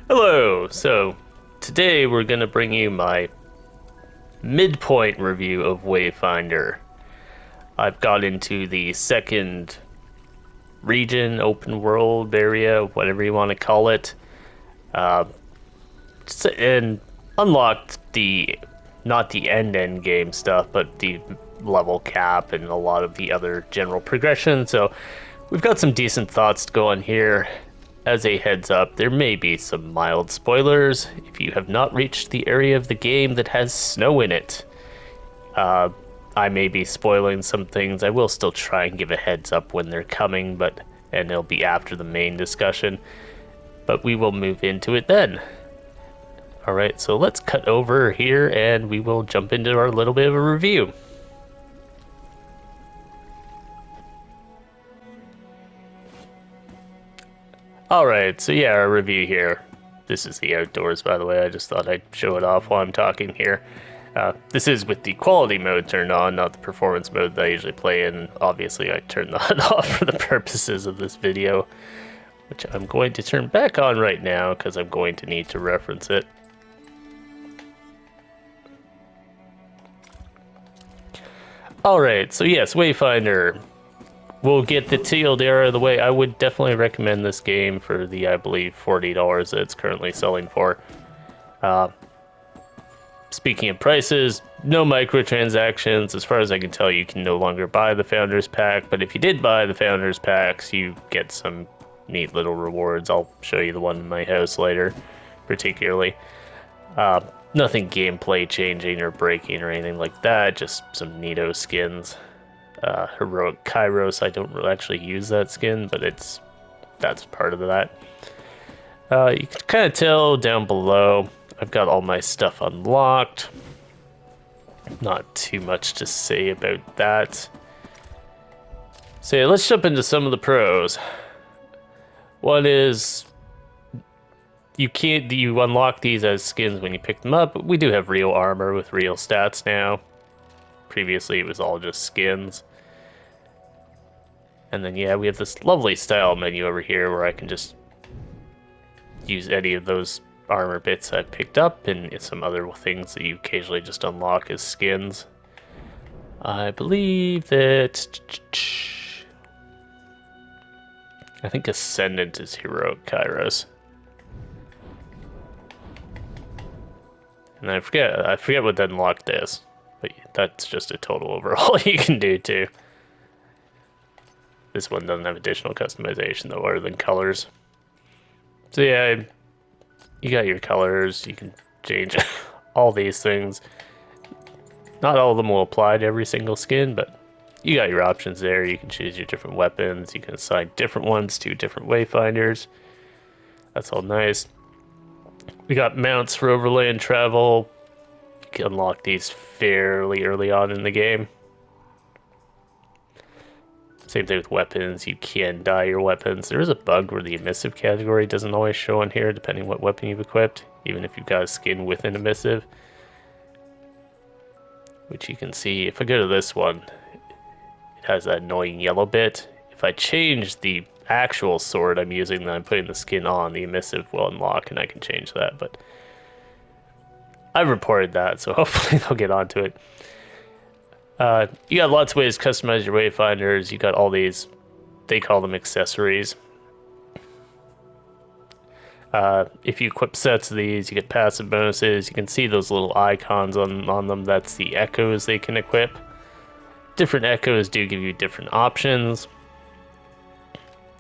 Hello! So, today we're going to bring you my midpoint review of Wayfinder. I've got into the second region, open world area, whatever you want to call it, uh, and unlocked not the end game stuff, but the level cap and a lot of the other general progression. So, we've got some decent thoughts to go on here. As a heads up, there may be some mild spoilers if you have not reached the area of the game that has snow in it. I may be spoiling some things. I will still try and give a heads up when they're coming, and it'll be after the main discussion. But we will move into it then. Alright, so let's cut over here and we will jump into our little bit of a review. Alright, so yeah, our review here. This is the outdoors, by the way. I just thought I'd show it off while I'm talking here. This is with the quality mode turned on, not the performance mode that I usually play in. Obviously, I turned that off for the purposes of this video, which I'm going to turn back on right now because I'm going to need to reference it. Alright, so yes, Wayfinder. We'll get the TLDR out of the way. I would definitely recommend this game for the, I believe, $40 that it's currently selling for. Speaking of prices, no microtransactions. As far as I can tell, you can no longer buy the Founders Pack, but if you did buy the Founders Packs, you get some neat little rewards. I'll show you the one in my house later, particularly. Nothing gameplay changing or breaking or anything like that, just some neato skins. Heroic Kairos, I don't really actually use that skin, but that's part of that. You can kind of tell down below, I've got all my stuff unlocked. Not too much to say about that. So yeah, let's jump into some of the pros. One is you unlock these as skins when you pick them up, but we do have real armor with real stats now. Previously, it was all just skins. And then, yeah, we have this lovely style menu over here where I can just use any of those armor bits I've picked up and some other things that you occasionally just unlock as skins. I believe that... I think Ascendant is Heroic Kairos. And I forget what that unlocked is. But that's just a total overall you can do too. This one doesn't have additional customization though, other than colors. So yeah, you got your colors, you can change all these things. Not all of them will apply to every single skin, but you got your options there. You can choose your different weapons, you can assign different ones to different wayfinders. That's all nice. We got mounts for overland travel. You can unlock these fairly early on in the game. Same thing with weapons. You can dye your weapons. There is a bug where the emissive category doesn't always show on here, depending what weapon you've equipped, even if you've got a skin with an emissive. Which you can see, if I go to this one, it has that annoying yellow bit. If I change the actual sword I'm using that I'm putting the skin on, the emissive will unlock and I can change that, but I've reported that, so hopefully they'll get onto it. You got lots of ways to customize your wayfinders. You got all these, they call them accessories. If you equip sets of these, you get passive bonuses. You can see those little icons on them. That's the echoes they can equip. Different echoes do give you different options,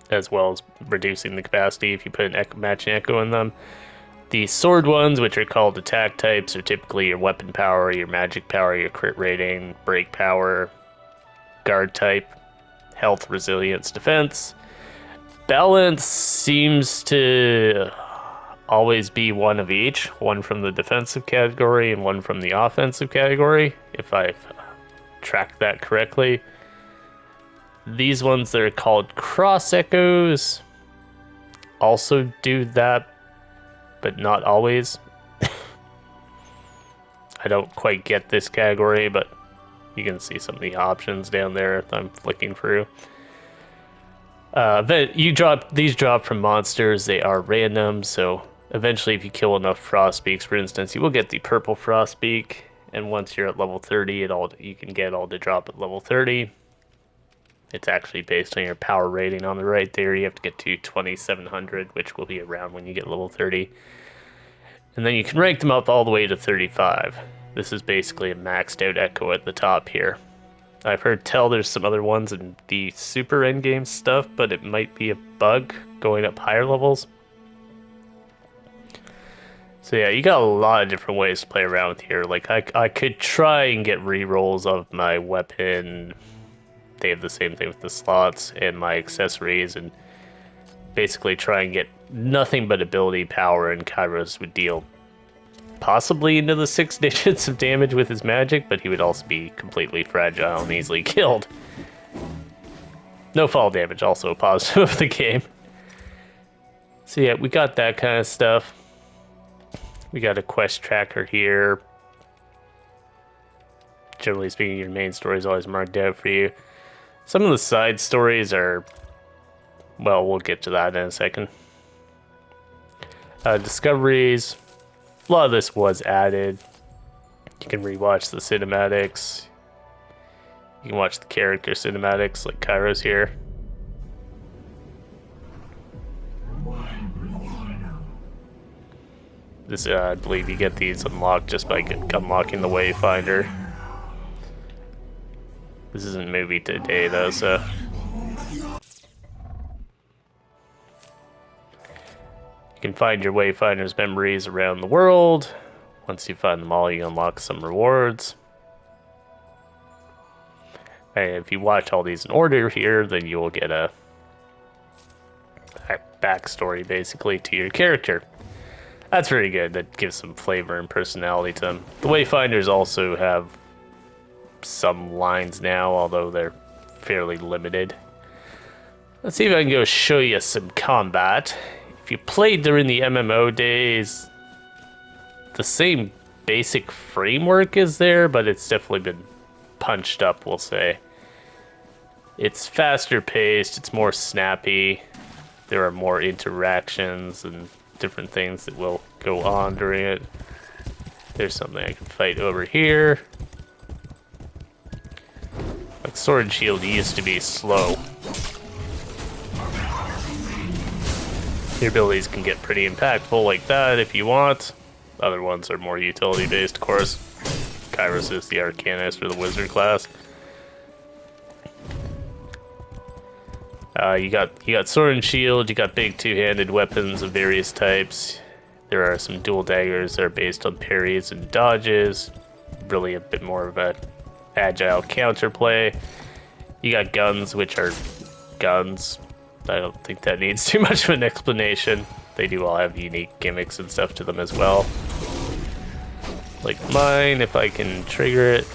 as well as reducing the capacity if you put an matching echo in them. The sword ones, which are called attack types, are typically your weapon power, your magic power, your crit rating, break power, guard type, health, resilience, defense. Balance seems to always be one of each, one from the defensive category and one from the offensive category, if I've tracked that correctly. These ones that are called cross echoes also do that, but not always. I don't quite get this category, but you can see some of the options down there if I'm flicking through. These drop from monsters. They are random, so Eventually, if you kill enough Frostbeaks, for instance, you will get the purple Frostbeak, and once you're at level 30, you can get all the drop at level 30. It's actually based on your power rating on the right there. You have to get to 2700, which will be around when you get level 30. And then you can rank them up all the way to 35. This is basically a maxed out Echo at the top here. I've heard tell there's some other ones in the super endgame stuff, but it might be a bug going up higher levels. So yeah, you got a lot of different ways to play around with here. Like, I could try and get rerolls of my weapon. They have the same thing with the slots and my accessories, and basically try and get nothing but ability power, and Kairos would deal possibly into the 6 digits of damage with his magic, but he would also be completely fragile and easily killed. No fall damage, also a positive of the game. So yeah, we got that kind of stuff. We got a quest tracker here. Generally speaking, your main story is always marked out for you. Some of the side stories are, well, we'll get to that in a second. Discoveries. A lot of this was added. You can rewatch the cinematics. You can watch the character cinematics, like Kairos here. This, I believe you get these unlocked just by unlocking the Wayfinder. This isn't movie today, though, so... You can find your Wayfinder's memories around the world. Once you find them all, you unlock some rewards. And if you watch all these in order here, then you will get a backstory, basically, to your character. That's very good. That gives some flavor and personality to them. The Wayfinders also have some lines now, although they're fairly limited. Let's see if I can go show you some combat. If you played during the MMO days, the same basic framework is there, but it's definitely been punched up, we'll say. It's faster paced, it's more snappy, there are more interactions and different things that will go on during it. There's something I can fight over here. Like, Sword and Shield used to be slow. Your abilities can get pretty impactful like that if you want. Other ones are more utility based, of course. Kairos is the Arcanist or the Wizard class. You got Sword and Shield, you got big two-handed weapons of various types. There are some dual daggers that are based on parries and dodges. Really a bit more of a agile counterplay. You got guns, which are guns. I don't think that needs too much of an explanation. They do all have unique gimmicks and stuff to them as well. Like mine, if I can trigger it.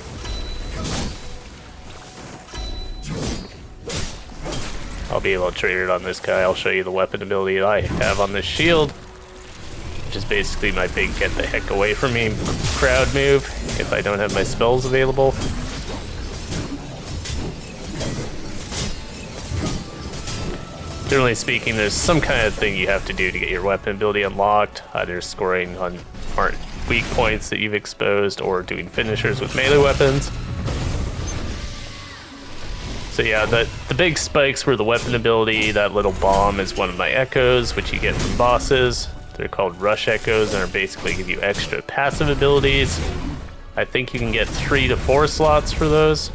I'll be able to trigger it on this guy. I'll show you the weapon ability that I have on this shield, which is basically my big get the heck away from me crowd move if I don't have my spells available. Generally speaking, there's some kind of thing you have to do to get your weapon ability unlocked, either scoring on weak points that you've exposed or doing finishers with melee weapons. So yeah, the big spikes were the weapon ability. That little bomb is one of my echoes, which you get from bosses. They're called rush echoes and are basically give you extra passive abilities. I think you can get 3 to 4 slots for those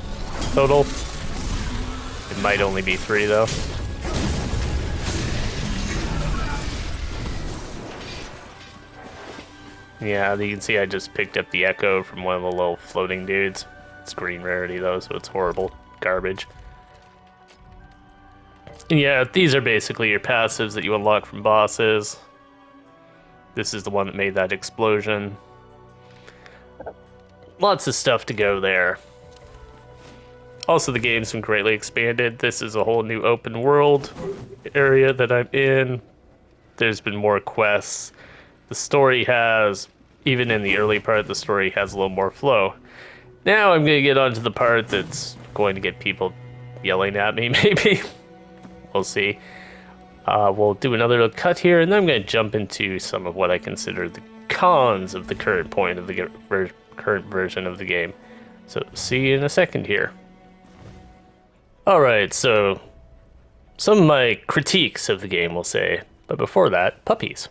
total. It might only be 3 though. Yeah, you can see I just picked up the echo from one of the little floating dudes. It's green rarity though, so it's horrible garbage. And yeah, these are basically your passives that you unlock from bosses. This is the one that made that explosion. Lots of stuff to go there. Also, the game's been greatly expanded. This is a whole new open world area that I'm in. There's been more quests. The story has, even in the early part, the story has a little more flow. Now I'm going to get onto the part that's going to get people yelling at me, maybe. We'll see. We'll do another little cut here, and then I'm going to jump into some of what I consider the cons of the current point of the current version of the game. So see you in a second here. Alright, so some of my critiques of the game, we'll say. But before that, puppies.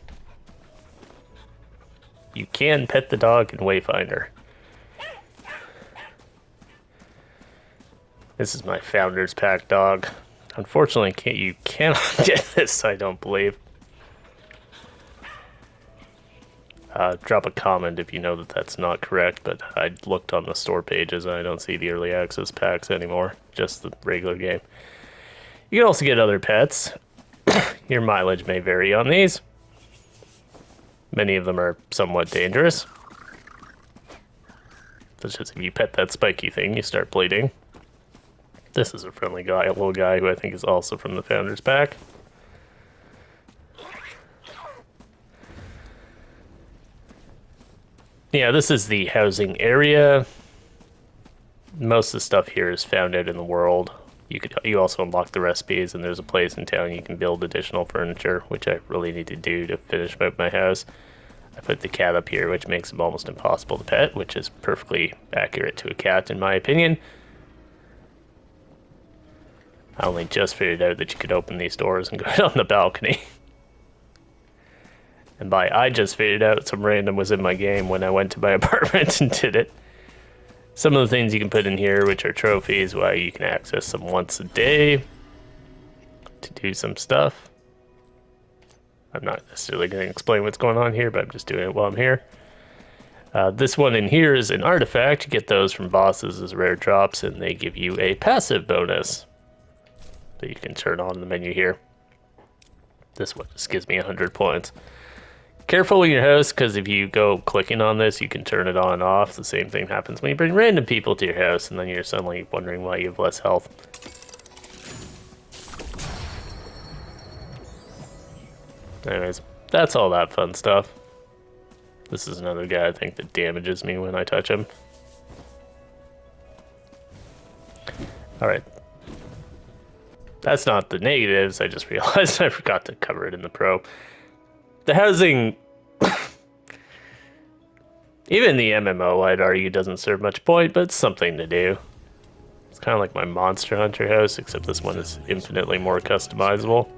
You can pet the dog in Wayfinder. This is my Founders Pack dog. Unfortunately, you cannot get this, I don't believe. Drop a comment if you know that that's not correct, but I looked on the store pages and I don't see the early access packs anymore, just the regular game. You can also get other pets. Your mileage may vary on these. Many of them are somewhat dangerous. Such as if you pet that spiky thing, you start bleeding. This is a friendly guy, a little guy who I think is also from the Founders Pack. Yeah, this is the housing area. Most of the stuff here is found out in the world. You also unlock the recipes, and there's a place in town you can build additional furniture, which I really need to do to finish up my house. I put the cat up here, which makes him almost impossible to pet, which is perfectly accurate to a cat in my opinion. I only just figured out that you could open these doors and go out on the balcony. And by I just figured out, some random was in my game when I went to my apartment and did it. Some of the things you can put in here, which are trophies, well, you can access them once a day to do some stuff. I'm not necessarily going to explain what's going on here, but I'm just doing it while I'm here. This one in here is an artifact. You get those from bosses as rare drops, and they give you a passive bonus that you can turn on in the menu here. This one just gives me 100 points. Careful in your house, because if you go clicking on this, you can turn it on and off. The same thing happens when you bring random people to your house, and then you're suddenly wondering why you have less health. Anyways, that's all that fun stuff. This is another guy I think that damages me when I touch him. Alright. That's not the negatives, I just realized I forgot to cover it in the pro. The housing, even the MMO, I'd argue, doesn't serve much point, but it's something to do. It's kind of like my Monster Hunter house, except this one is infinitely more customizable.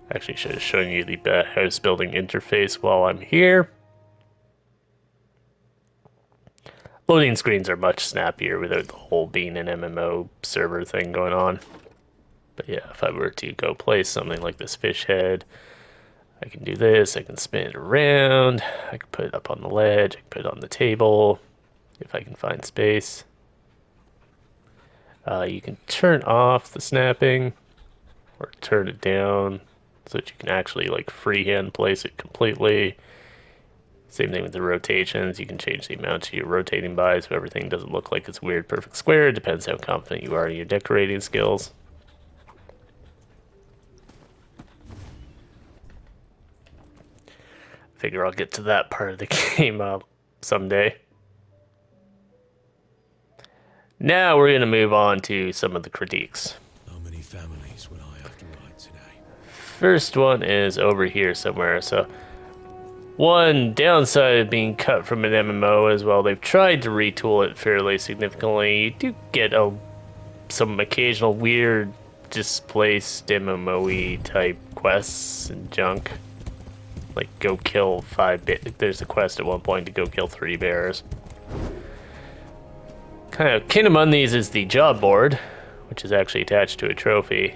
Actually, should have shown you the house building interface while I'm here. Loading screens are much snappier without the whole being an MMO server thing going on. But yeah, if I were to go place something like this fish head, I can do this, I can spin it around, I can put it up on the ledge, I can put it on the table, if I can find space. You can turn off the snapping, or turn it down, so that you can actually like freehand place it completely. Same thing with the rotations, you can change the amount you're rotating by, so everything doesn't look like it's weird perfect square. It depends how confident you are in your decorating skills. Figure I'll get to that part of the game someday. Now we're going to move on to some of the critiques. How many families will I have to write today? First one is over here somewhere. So one downside of being cut from an MMO as well, they've tried to retool it fairly significantly. You do get some occasional weird displaced MMO-y type quests and junk. Like, go kill 5 bears. There's a quest at one point to go kill 3 bears. Kind of kin among these is the job board, which is actually attached to a trophy.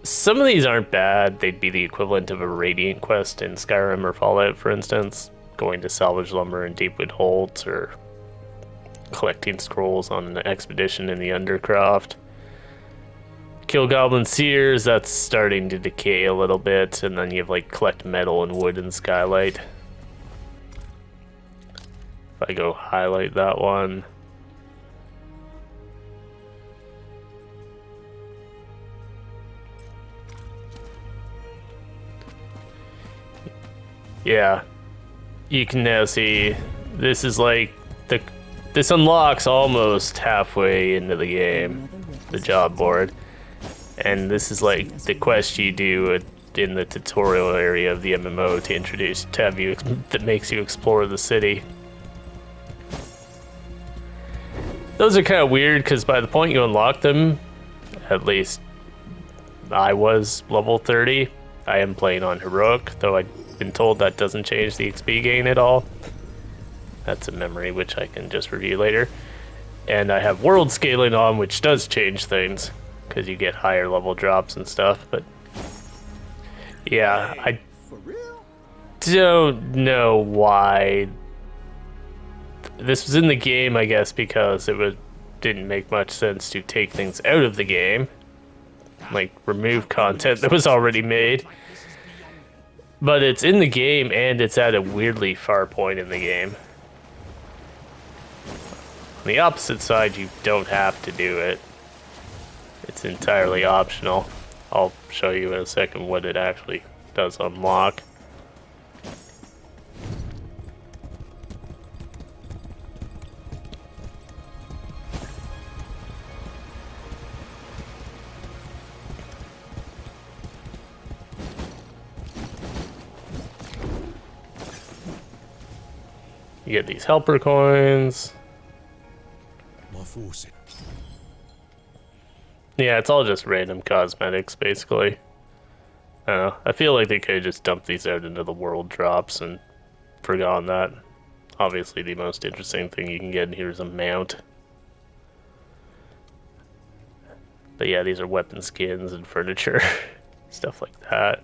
Some of these aren't bad. They'd be the equivalent of a Radiant quest in Skyrim or Fallout, for instance. Going to salvage lumber in Deepwood Holds, or collecting scrolls on an expedition in the Undercroft. Kill Goblin Seers, that's starting to decay a little bit, and then you have like collect metal and wood and skylight. If I go highlight that one. Yeah, you can now see this is like this unlocks almost halfway into the game, the job board. And this is like the quest you do in the tutorial area of the MMO to have you that makes you explore the city. Those are kind of weird because by the point you unlock them, at least I was level 30. I am playing on heroic, though I've been told that doesn't change the XP gain at all. That's a memory which I can just review later. And I have world scaling on, which does change things because you get higher level drops and stuff. But yeah, I don't know why. This was in the game, I guess, because didn't make much sense to take things out of the game, like remove content that was already made. But it's in the game, and it's at a weirdly far point in the game. On the opposite side, you don't have to do it. It's entirely optional. I'll show you in a second what it actually does unlock. You get these helper coins. My force. Yeah, it's all just random cosmetics, basically. I don't know. I feel like they could have just dumped these out into the world drops and forgotten that. Obviously, the most interesting thing you can get in here is a mount. But yeah, these are weapon skins and furniture. Stuff like that.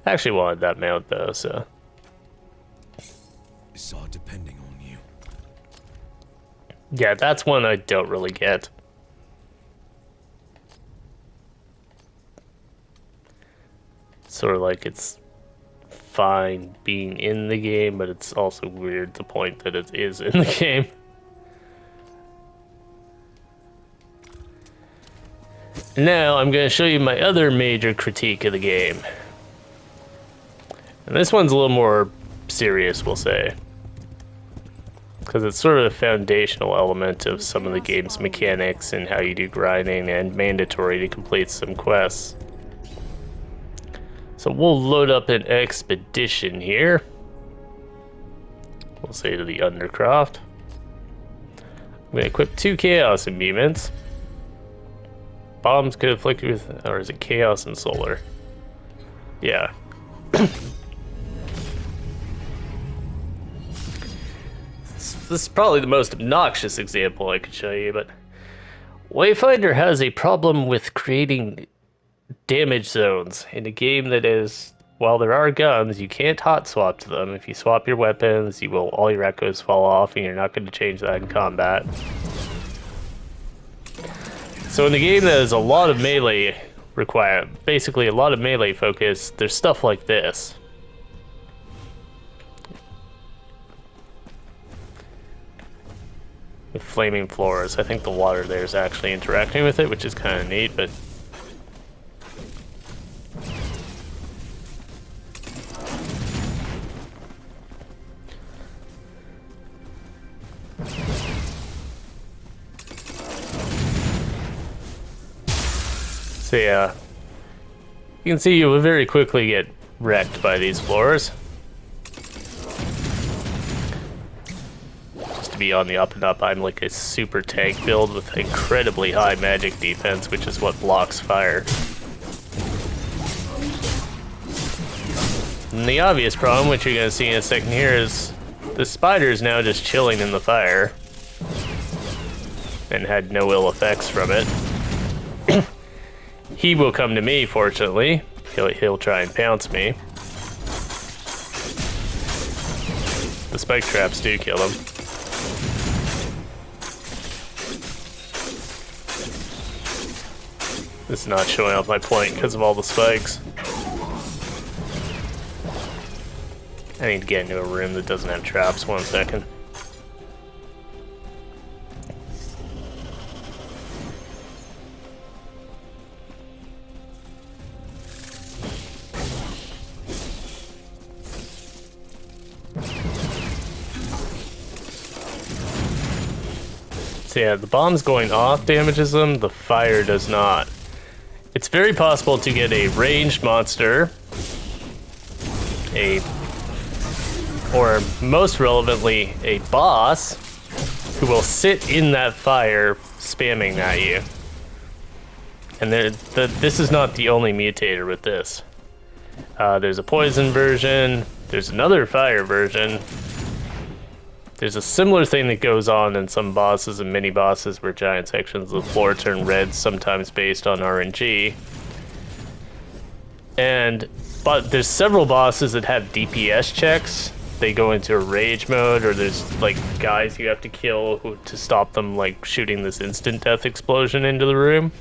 I actually wanted that mount, though, so... It's all depending on you. Yeah, that's one I don't really get. Sort of like it's fine being in the game, but it's also weird the point that it is in the game. Now I'm going to show you my other major critique of the game. And this one's a little more serious, we'll say. Because it's sort of a foundational element of some of the game's mechanics and how you do grinding and mandatory to complete some quests. So we'll load up an expedition here. We'll say to the Undercroft. I'm going to equip 2 Chaos Imbuements. Bombs could afflict with, or is it Chaos and Solar? Yeah. This is probably the most obnoxious example I could show you, but Wayfinder has a problem with creating damage zones in a game that is, while there are guns, you can't hot swap to them. If you swap your weapons, all your echoes fall off, and you're not going to change that in combat. So in the game that has a lot of melee basically a lot of melee focus, there's stuff like this. With flaming floors. I think the water there is actually interacting with it, which is kind of neat, but... So yeah, you can see you will very quickly get wrecked by these floors. Just to be on the up and up, I'm like a super tank build with incredibly high magic defense, which is what blocks fire. And the obvious problem, which you're going to see in a second here, is the spider is now just chilling in the fire and had no ill effects from it. He will come to me, fortunately. He'll try and pounce me. The spike traps do kill him. This is not showing off my point because of all the spikes. I need to get into a room that doesn't have traps. 1 second. So yeah, the bombs going off damages them, the fire does not. it's very possible to get a ranged monster, or most relevantly, a boss who will sit in that fire spamming at you. And this is not the only mutator with this. There's a poison version, there's another fire version. There's a similar thing that goes on in some bosses and mini bosses where giant sections of the floor turn red, sometimes based on RNG. But there's several bosses that have DPS checks. They go into a rage mode, or there's like guys you have to kill to stop them like shooting this instant death explosion into the room.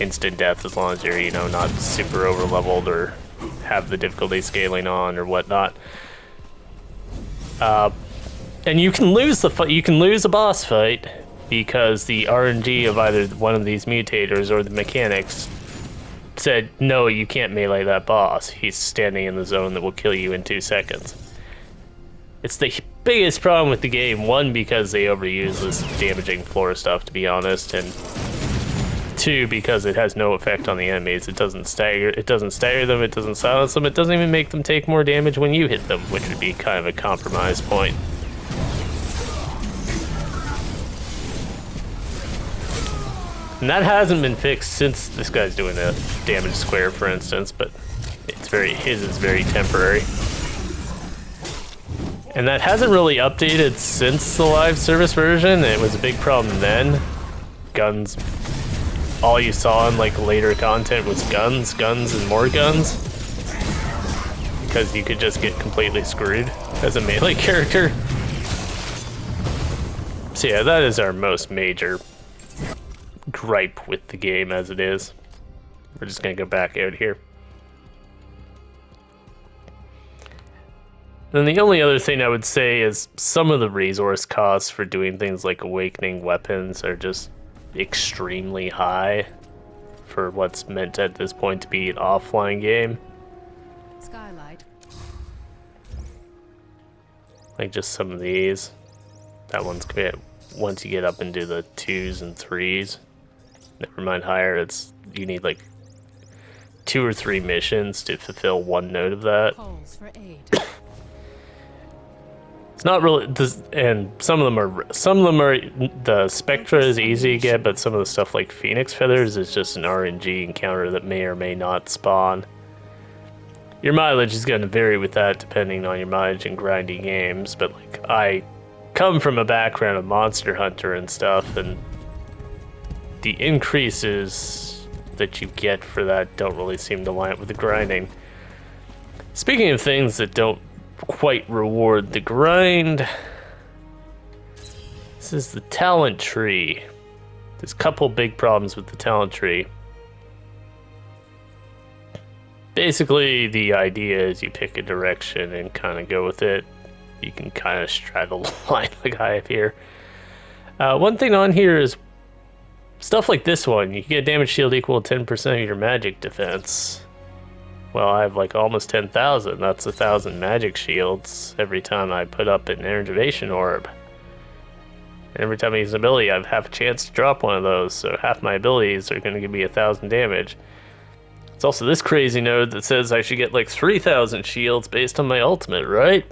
Instant death as long as you're, you know, not super over leveled or have the difficulty scaling on or whatnot. And you can lose a boss fight because the RNG of either one of these mutators or the mechanics said, no, you can't melee that boss. He's standing in the zone that will kill you in 2 seconds. It's the biggest problem with the game. One, because they overuse this damaging floor stuff, to be honest, and two, because it has no effect on the enemies. It doesn't stagger them, it doesn't silence them, it doesn't even make them take more damage when you hit them, which would be kind of a compromise point. And that hasn't been fixed since this guy's doing a damage square, for instance, but his is very temporary. And that hasn't really updated since the live service version. It was a big problem then. Guns, all you saw in like later content was guns, and more guns. Because you could just get completely screwed as a melee character. So yeah, that is our most major gripe with the game as it is. We're just gonna go back out here. Then the only other thing I would say is some of the resource costs for doing things like awakening weapons are just extremely high for what's meant at this point to be an offline game. Skylight. Like just some of these. That one's good. Once you get up into the 2s and 3s, never mind higher, you need like 2 or 3 missions to fulfill one node of that. Calls for aid. It's not really, and some of them are, the Spectra is easy to get, but some of the stuff like Phoenix Feathers is just an RNG encounter that may or may not spawn. Your mileage is going to vary with that depending on your mileage in grindy games, but like I come from a background of Monster Hunter and stuff, and the increases that you get for that don't really seem to line up with the grinding. Speaking of things that don't quite reward the grind, this is the talent tree. There's a couple big problems with the talent tree. Basically, the idea is you pick a direction and kind of go with it. You can kind of straddle the line like I have here. One thing on here is stuff like this one. You can get a damage shield equal to 10% of your magic defense. Well, I have like almost 10,000. That's 1,000 magic shields every time I put up an enervation orb. And every time I use an ability, I have half a chance to drop one of those. So half my abilities are going to give me 1,000 damage. It's also this crazy node that says I should get like 3,000 shields based on my ultimate, right?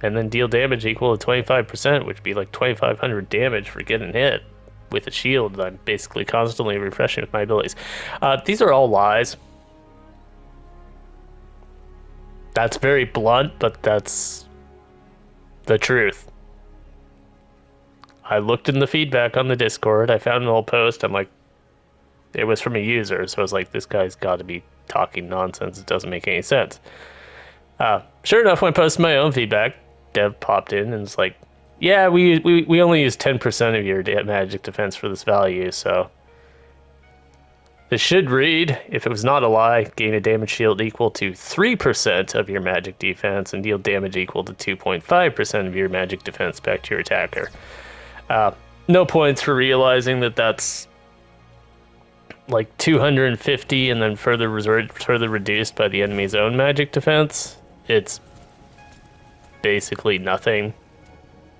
And then deal damage equal to 25%, which would be like 2,500 damage for getting hit with a shield that I'm basically constantly refreshing with my abilities. These are all lies. That's very blunt, but that's the truth. I looked in the feedback on the Discord. I found an old post. I'm like, it was from a user, so I was like, this guy's got to be talking nonsense. It doesn't make any sense. Sure enough, when I posted my own feedback, Dev popped in and was like, yeah, we only use 10% of your magic defense for this value, so this should read, if it was not a lie, gain a damage shield equal to 3% of your magic defense and deal damage equal to 2.5% of your magic defense back to your attacker. No points for realizing that that's like 250 and then further reduced by the enemy's own magic defense. It's basically nothing.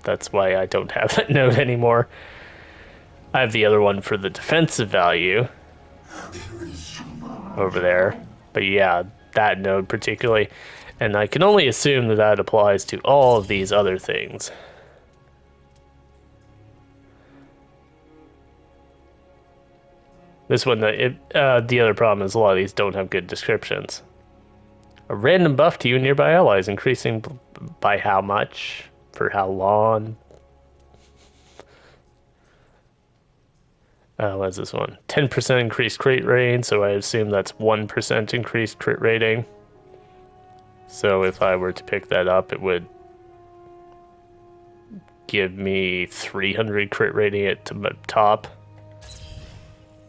That's why I don't have that node anymore. I have the other one for the defensive value. over there. But yeah, that node particularly. And I can only assume that that applies to all of these other things. This one, the other problem is a lot of these don't have good descriptions. A random buff to you and nearby allies, increasing by how much? For how long? What is this one? 10% increased crit rating, so I assume that's 1% increased crit rating. So if I were to pick that up, it would give me 300 crit rating at the top.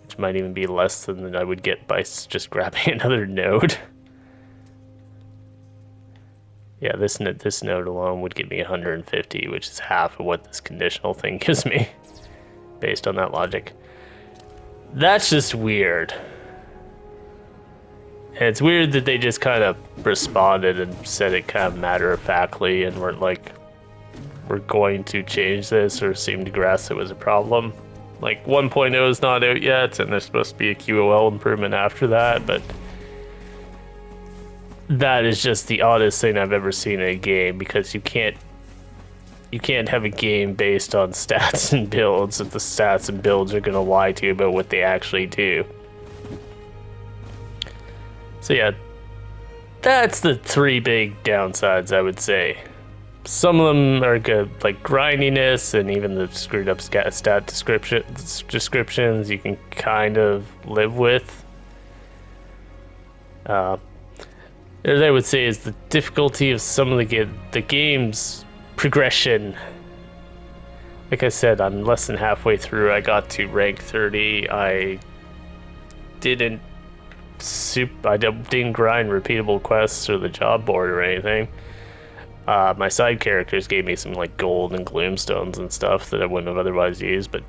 Which might even be less than I would get by just grabbing another node. Yeah, this node alone would give me 150, which is half of what this conditional thing gives me, based on that logic. That's just weird. And it's weird that they just kind of responded and said it kind of matter-of-factly and weren't like, we're going to change this, or seemed to grasp it was a problem. Like 1.0 is not out yet, and there's supposed to be a QOL improvement after that, but that is just the oddest thing I've ever seen in a game, because you can't have a game based on stats and builds if the stats and builds are going to lie to you about what they actually do. So yeah, that's the three big downsides, I would say. Some of them are good, like grindiness and even the screwed up stat descriptions you can kind of live with. As I would say, is the difficulty of some of the game's progression. Like I said, I'm less than halfway through. I got to rank 30. I didn't grind repeatable quests or the job board or anything. My side characters gave me some like gold and gloomstones and stuff that I wouldn't have otherwise used, but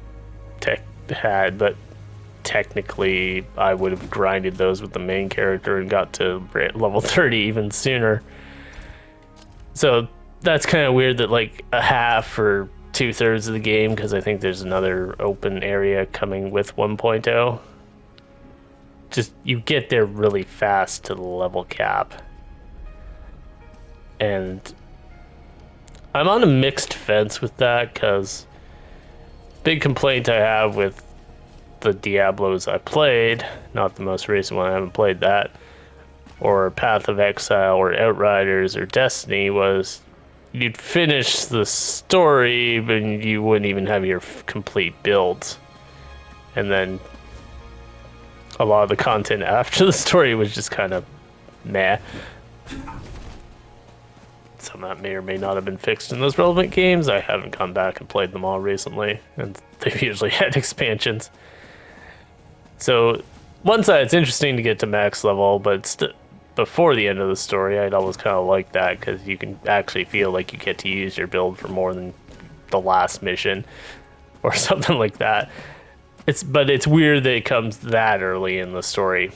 technically I would have grinded those with the main character and got to level 30 even sooner. So that's kind of weird that like a half or 2/3 of the game, because I think there's another open area coming with 1.0. Just you get there really fast to the level cap. And I'm on a mixed fence with that, because big complaint I have with the Diablos I played, not the most recent one, I haven't played that, or Path of Exile or Outriders or Destiny, was you'd finish the story but you wouldn't even have your complete builds, and then a lot of the content after the story was just kind of meh. Some of that may or may not have been fixed in those relevant games. I haven't gone back and played them all recently, and they've usually had expansions. So one side, it's interesting to get to max level, but before the end of the story, I'd always kind of like that, because you can actually feel like you get to use your build for more than the last mission or something like that. But it's weird that it comes that early in the story.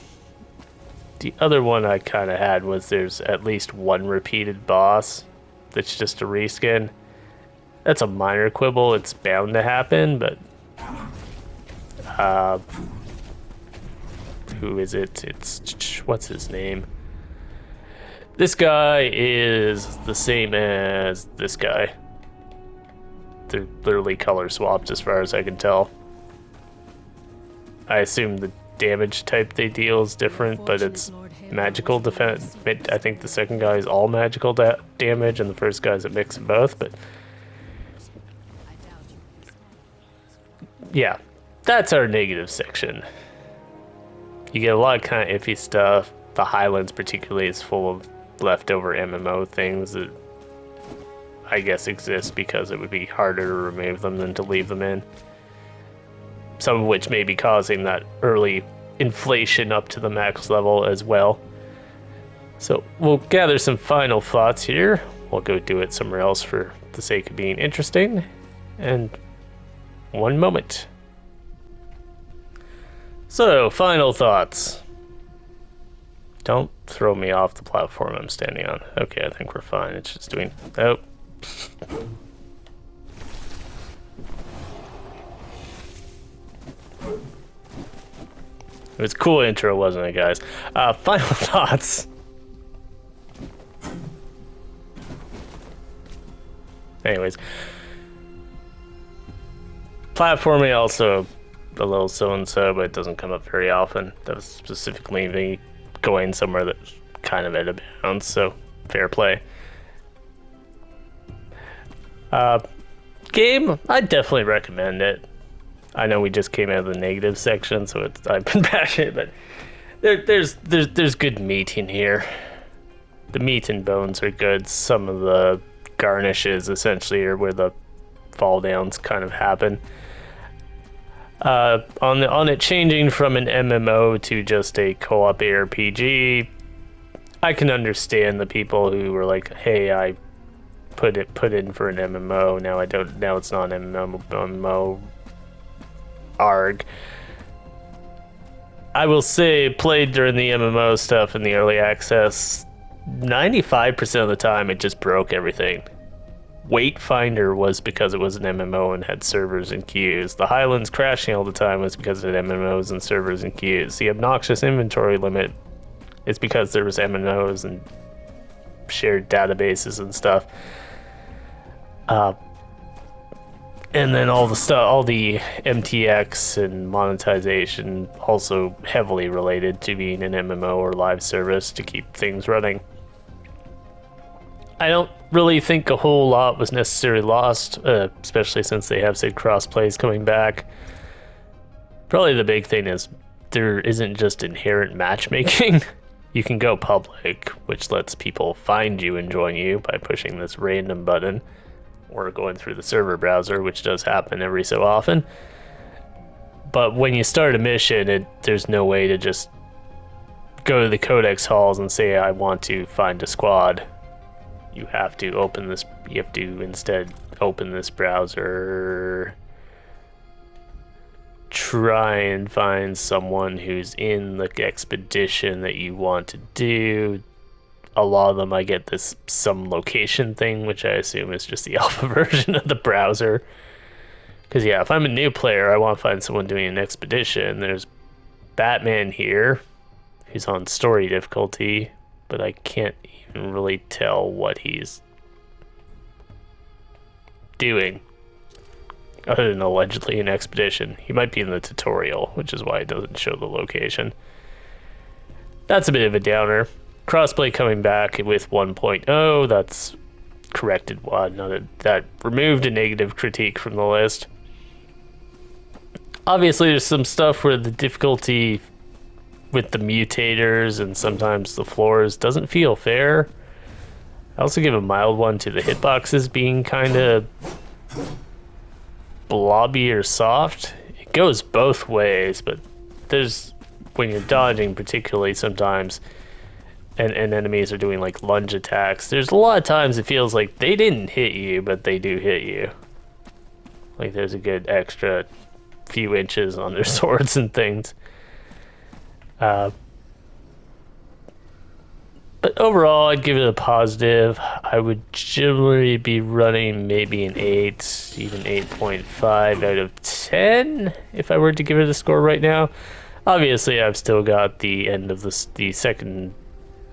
The other one I kind of had was there's at least one repeated boss that's just a reskin. That's a minor quibble. It's bound to happen, but who is it? It's what's his name? This guy is the same as this guy. They're literally color swapped as far as I can tell. I assume the damage type they deal is different, but it's magical defense. I think the second guy is all magical damage, and the first guy's a mix of both, but yeah, that's our negative section. You get a lot of kind of iffy stuff. The Highlands particularly is full of leftover MMO things that I guess exist because it would be harder to remove them than to leave them in. Some of which may be causing that early inflation up to the max level as well. So we'll gather some final thoughts here. We'll go do it somewhere else for the sake of being interesting. And one moment. So, final thoughts. Don't throw me off the platform I'm standing on. Okay, I think we're fine. It's just doing... Oh. It was a cool intro, wasn't it, guys? Final thoughts. Anyways, platforming also a little so-and-so, but it doesn't come up very often. That was specifically me going somewhere that's kind of out of bounds, so fair play. Game, I definitely recommend it. I know we just came out of the negative section, so I've been bashing it, but there's good meat in here. The meat and bones are good. Some of the garnishes essentially are where the fall downs kind of happen. On it changing from an MMO to just a co-op ARPG, I can understand the people who were like, "Hey, I put in for an MMO. Now I don't. Now it's not an MMO." Arg. I will say, played during the MMO stuff in the early access, 95% of the time it just broke everything. Wayfinder was because it was an MMO and had servers and queues. The Highlands crashing all the time was because it had MMOs and servers and queues. The obnoxious inventory limit is because there was MMOs and shared databases and stuff. And then all the MTX and monetization also heavily related to being an MMO or live service to keep things running. I don't really think a whole lot was necessarily lost, especially since they have said crossplays coming back. Probably the big thing is there isn't just inherent matchmaking. You can go public, which lets people find you and join you by pushing this random button, or going through the server browser, which does happen every so often. But when you start a mission, there's no way to just go to the codex halls and say, I want to find a squad. You have to instead open this browser, try and find someone who's in the expedition that you want to do. A lot of them, I get this some location thing, which I assume is just the alpha version of the browser. Because yeah, if I'm a new player, I want to find someone doing an expedition. There's Batman here, who's on story difficulty, but I can't even really tell what he's doing, other than allegedly an expedition. He might be in the tutorial, which is why it doesn't show the location. That's a bit of a downer. Crossplay coming back with 1.0, that's corrected one. That removed a negative critique from the list. Obviously, there's some stuff where the difficulty with the mutators and sometimes the floors doesn't feel fair. I also give a mild one to the hitboxes being kind of blobby or soft. It goes both ways, but there's, when you're dodging particularly sometimes, and enemies are doing like lunge attacks, there's a lot of times it feels like they didn't hit you, but they do hit you. Like there's a good extra few inches on their swords and things. But overall, I'd give it a positive. I would generally be running maybe an 8, even 8.5 out of 10 if I were to give it a score right now. Obviously, I've still got the end of the second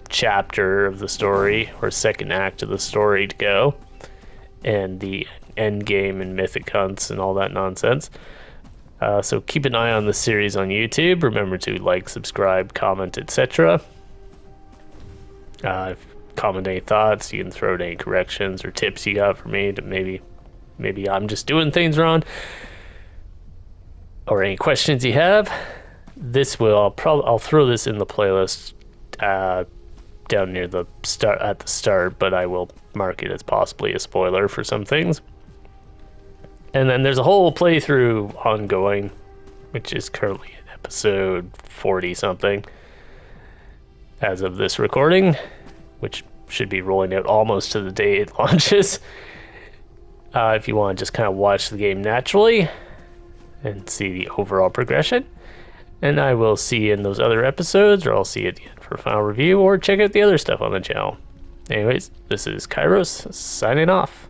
chapter of the story, or second act of the story to go, and the end game and mythic hunts and all that nonsense. So keep an eye on the series on YouTube. Remember to like, subscribe, comment, etc. Comment any thoughts. You can throw out any corrections or tips you got for me to maybe I'm just doing things wrong, or any questions you have. I'll throw this in the playlist down near the start, but I will mark it as possibly a spoiler for some things. And then there's a whole playthrough ongoing, which is currently at episode 40 something as of this recording, which should be rolling out almost to the day it launches. If you want to just kind of watch the game naturally and see the overall progression. And I will see you in those other episodes, or I'll see you at the end for a final review, or check out the other stuff on the channel. Anyways, this is Kairos, signing off.